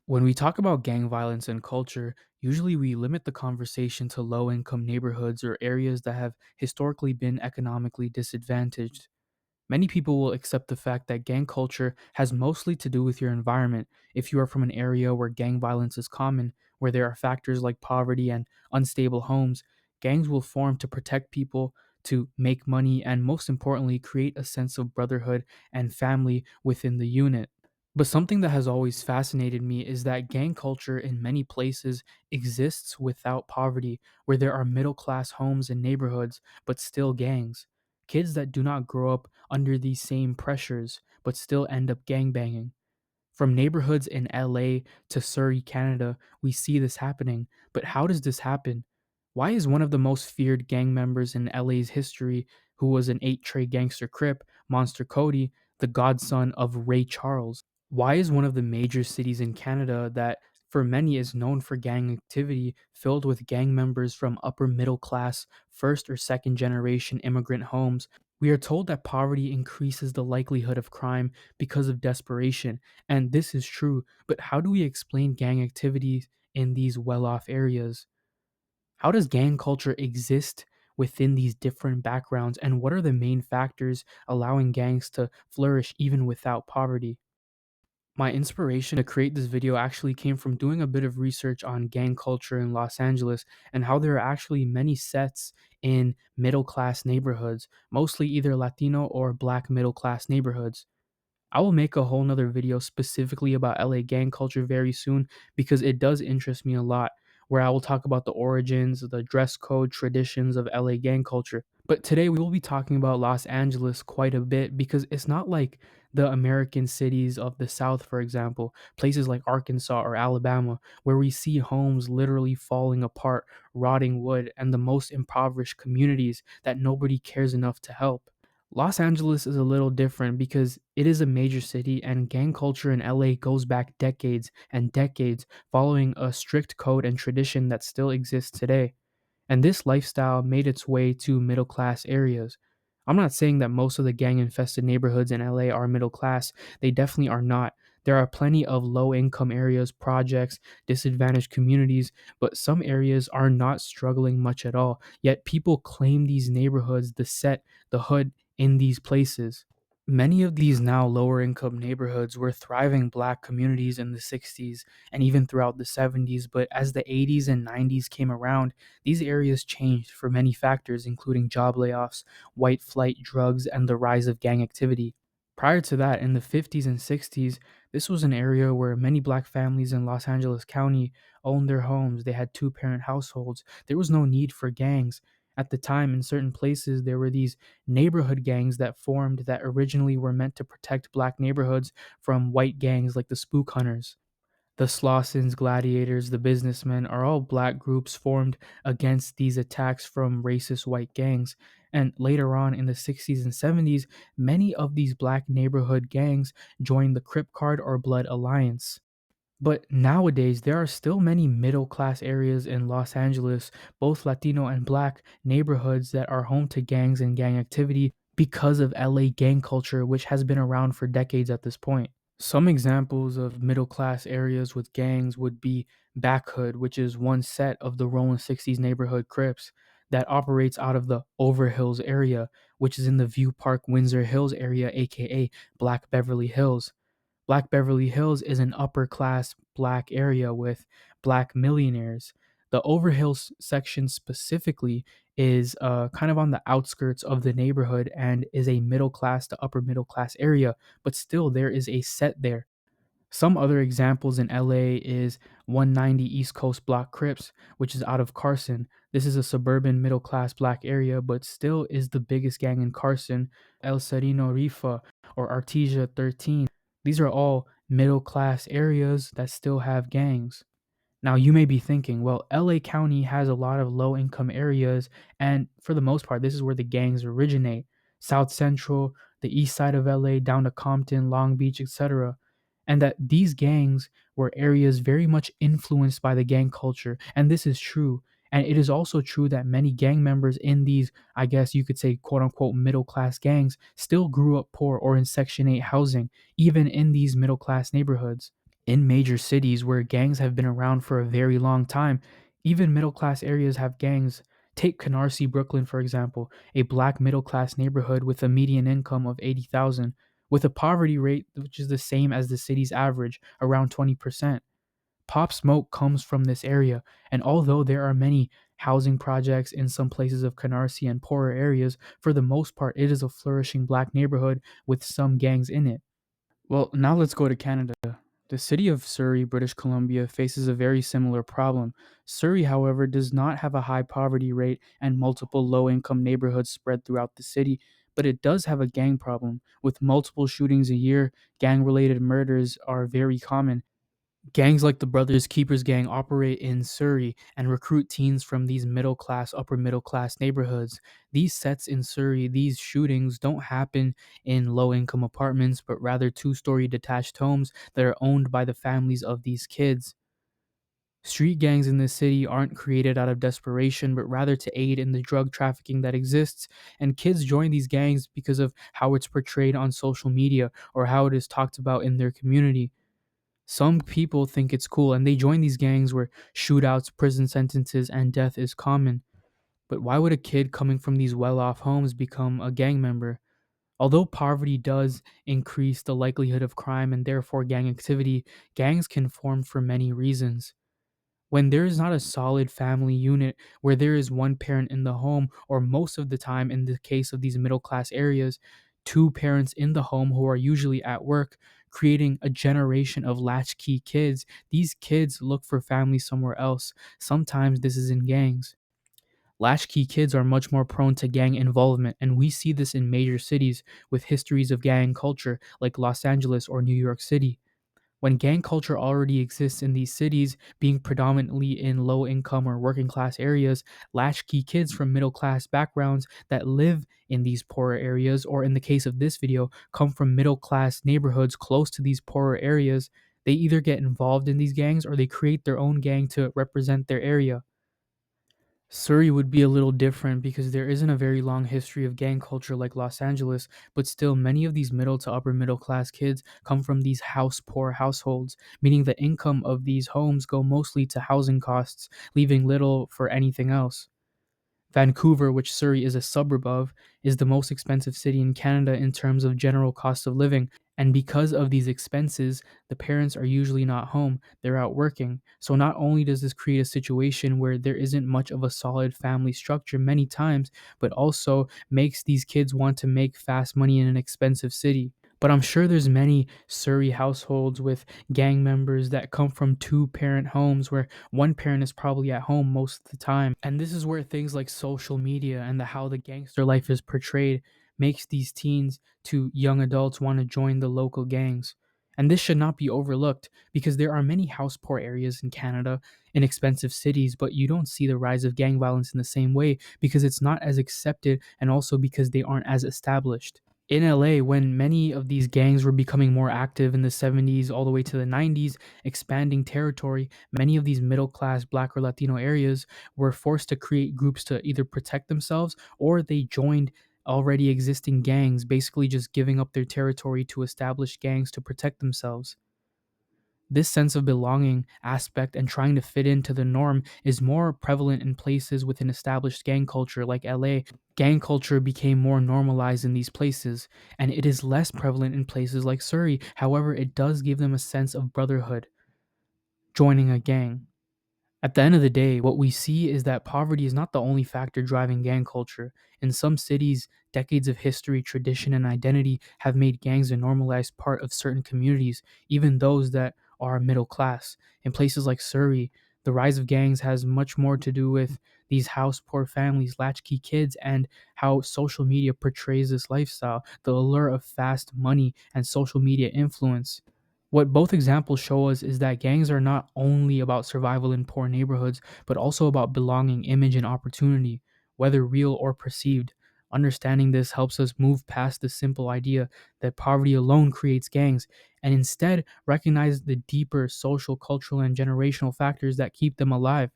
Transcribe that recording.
When we talk about gang violence and culture, usually we limit the conversation to low income neighborhoods or areas that have historically been economically disadvantaged. Many people will accept the fact that gang culture has mostly to do with your environment. If you are from an area where gang violence is common, where there are factors like poverty and unstable homes, gangs will form to protect people, to make money, and most importantly, create a sense of brotherhood and family within the unit. But something that has always fascinated me is that gang culture in many places exists without poverty, where there are middle class homes and neighborhoods, but still gangs. Kids that do not grow up under these same pressures, but still end up gangbanging. From neighborhoods in LA to Surrey, Canada, we see this happening. But how does this happen? Why is one of the most feared gang members in LA's history, who was an eight tray gangster Crip, Monster Cody, the godson of Ray Charles? Why is one of the major cities in Canada that for many is known for gang activity filled with gang members from upper middle class, first or second generation immigrant homes? We are told that poverty increases the likelihood of crime because of desperation, and this is true, but how do we explain gang activities in these well off areas? How does gang culture exist within these different backgrounds, and what are the main factors allowing gangs to flourish even without poverty? My inspiration to create this video actually came from doing a bit of research on gang culture in Los Angeles and how there are actually many sets in middle class neighborhoods, mostly either Latino or black middle class neighborhoods. I will make a whole nother video specifically about LA gang culture very soon because it does interest me a lot, where I will talk about the origins, the dress code, traditions of LA gang culture. But today we will be talking about Los Angeles quite a bit because it's not like the American cities of the South, for example, places like Arkansas or Alabama, where we see homes literally falling apart, rotting wood, and the most impoverished communities that nobody cares enough to help. Los Angeles is a little different because it is a major city and gang culture in LA goes back decades and decades, following a strict code and tradition that still exists today. And this lifestyle made its way to middle class areas. I'm not saying that most of the gang infested neighborhoods in LA are middle class, they definitely are not. There are plenty of low income areas, projects, disadvantaged communities, but some areas are not struggling much at all. Yet people claim these neighborhoods, the hood in these places. Many of these now lower income neighborhoods were thriving black communities in the 60s and even throughout the 70s, but as the 80s and 90s came around, these areas changed for many factors, including job layoffs, white flight, drugs, and the rise of gang activity. Prior to that, in the 50s and 60s, this was an area where many black families in Los Angeles County owned their homes. They had two parent households. There was no need for gangs. At the time, in certain places, there were these neighborhood gangs that formed that originally were meant to protect black neighborhoods from white gangs like the Spook Hunters. The Slossons, Gladiators, the Businessmen are all black groups formed against these attacks from racist white gangs. And later on in the 60s and 70s, many of these black neighborhood gangs joined the Crip Card or Blood Alliance. But nowadays, there are still many middle class areas in Los Angeles, both Latino and black neighborhoods that are home to gangs and gang activity because of LA gang culture, which has been around for decades at this point. Some examples of middle class areas with gangs would be Back Hood, which is one set of the Rolling 60s neighborhood Crips that operates out of the Overhills area, which is in the View Park Windsor Hills area, aka Black Beverly Hills. Black Beverly Hills is an upper class black area with black millionaires. The Overhills section specifically is kind of on the outskirts of the neighborhood and is a middle class to upper middle class area, but still there is a set there. Some other examples in LA is 190 East Coast Block Crips, which is out of Carson. This is a suburban middle class black area, but still is the biggest gang in Carson. El Sereno Rifa or Artesia 13. These are all middle class areas that still have gangs. Now, you may be thinking, well, LA County has a lot of low income areas, and for the most part, this is where the gangs originate. South Central, the east side of LA, down to Compton, Long Beach, etc. And that these gangs were areas very much influenced by the gang culture, and this is true. And it is also true that many gang members in these, I guess you could say, quote unquote, middle class gangs still grew up poor or in Section 8 housing, even in these middle class neighborhoods. In major cities where gangs have been around for a very long time, even middle class areas have gangs. Take Canarsie, Brooklyn, for example, a black middle class neighborhood with a median income of 80,000, with a poverty rate which is the same as the city's average, around 20%. Pop Smoke comes from this area, and although there are many housing projects in some places of Canarsie and poorer areas, for the most part it is a flourishing black neighborhood with some gangs in it. Well, now let's go to Canada. The city of Surrey, British Columbia, faces a very similar problem. Surrey, however, does not have a high poverty rate and multiple low income neighborhoods spread throughout the city, but it does have a gang problem. With multiple shootings a year, gang related murders are very common. Gangs like the Brothers Keepers Gang operate in Surrey and recruit teens from these middle class, upper middle class neighborhoods. These sets in Surrey, these shootings don't happen in low income apartments, but rather two-story detached homes that are owned by the families of these kids. Street gangs in the city aren't created out of desperation, but rather to aid in the drug trafficking that exists. And kids join these gangs because of how it's portrayed on social media or how it is talked about in their community. Some people think it's cool and they join these gangs where shootouts, prison sentences, and death is common. But why would a kid coming from these well off homes become a gang member? Although poverty does increase the likelihood of crime and therefore gang activity, gangs can form for many reasons. When there is not a solid family unit where there is one parent in the home, or most of the time in the case of these middle class areas, two parents in the home who are usually at work, creating a generation of latchkey kids, these kids look for family somewhere else. Sometimes this is in gangs. Latchkey kids are much more prone to gang involvement, and we see this in major cities with histories of gang culture like Los Angeles or New York City. When gang culture already exists in these cities, being predominantly in low income or working class areas, latchkey kids from middle class backgrounds that live in these poorer areas, or in the case of this video, come from middle class neighborhoods close to these poorer areas, they either get involved in these gangs or they create their own gang to represent their area. Surrey would be a little different because there isn't a very long history of gang culture like Los Angeles, but still, many of these middle to upper middle class kids come from these house poor households, meaning the income of these homes go mostly to housing costs, leaving little for anything else. Vancouver, which Surrey is a suburb of, is the most expensive city in Canada in terms of general cost of living. And because of these expenses, the parents are usually not home, they're out working. So not only does this create a situation where there isn't much of a solid family structure many times, but also makes these kids want to make fast money in an expensive city. But I'm sure there's many Surrey households with gang members that come from two parent homes where one parent is probably at home most of the time. And this is where things like social media and how the gangster life is portrayed makes these teens to young adults want to join the local gangs. And this should not be overlooked because there are many house poor areas in Canada, in expensive cities, but you don't see the rise of gang violence in the same way because it's not as accepted and also because they aren't as established. In LA, when many of these gangs were becoming more active in the 70s all the way to the 90s, expanding territory, many of these middle class black or Latino areas were forced to create groups to either protect themselves or they joined already existing gangs, basically just giving up their territory to established gangs to protect themselves. This sense of belonging aspect and trying to fit into the norm is more prevalent in places with an established gang culture like LA. Gang culture became more normalized in these places, and it is less prevalent in places like Surrey. However, it does give them a sense of brotherhood, joining a gang. At the end of the day, what we see is that poverty is not the only factor driving gang culture. In some cities, decades of history, tradition, and identity have made gangs a normalized part of certain communities, even those that are middle class. In places like Surrey, the rise of gangs has much more to do with these house poor families, latchkey kids, and how social media portrays this lifestyle, the allure of fast money and social media influence. What both examples show us is that gangs are not only about survival in poor neighborhoods, but also about belonging, image, and opportunity, whether real or perceived. Understanding this helps us move past the simple idea that poverty alone creates gangs and instead recognize the deeper social, cultural, and generational factors that keep them alive.